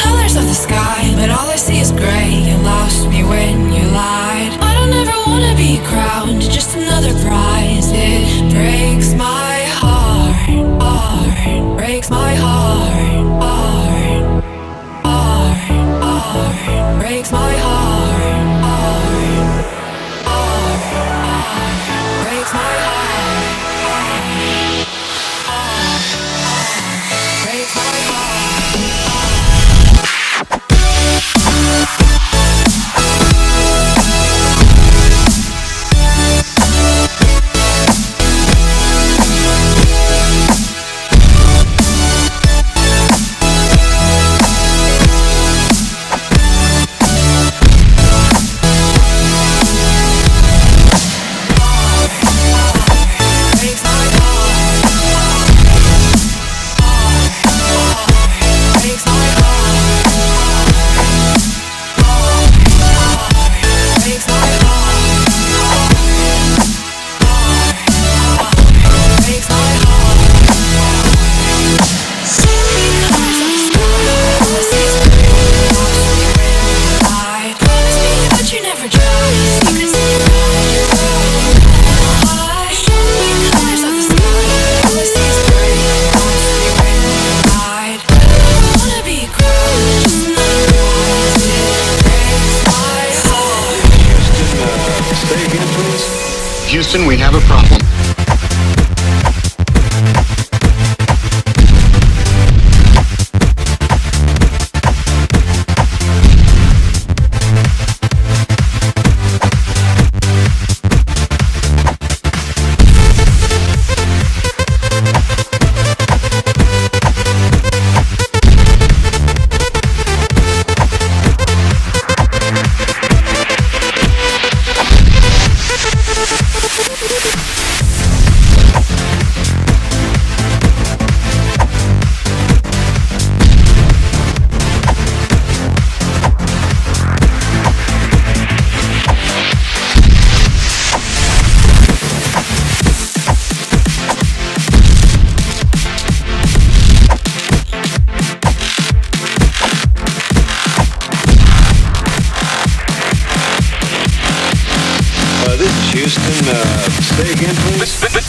colors of the sky, but all I see is gray. You lost me when you lied. I don't ever wanna be crowned, just another prize. It breaks my heart, heart, breaks my heart, heart, heart, heart, breaks my heart, heart, heart, heart, breaks my heart, heart, heart, breaks my heart. Houston, we have a problem. Houston, say again, please.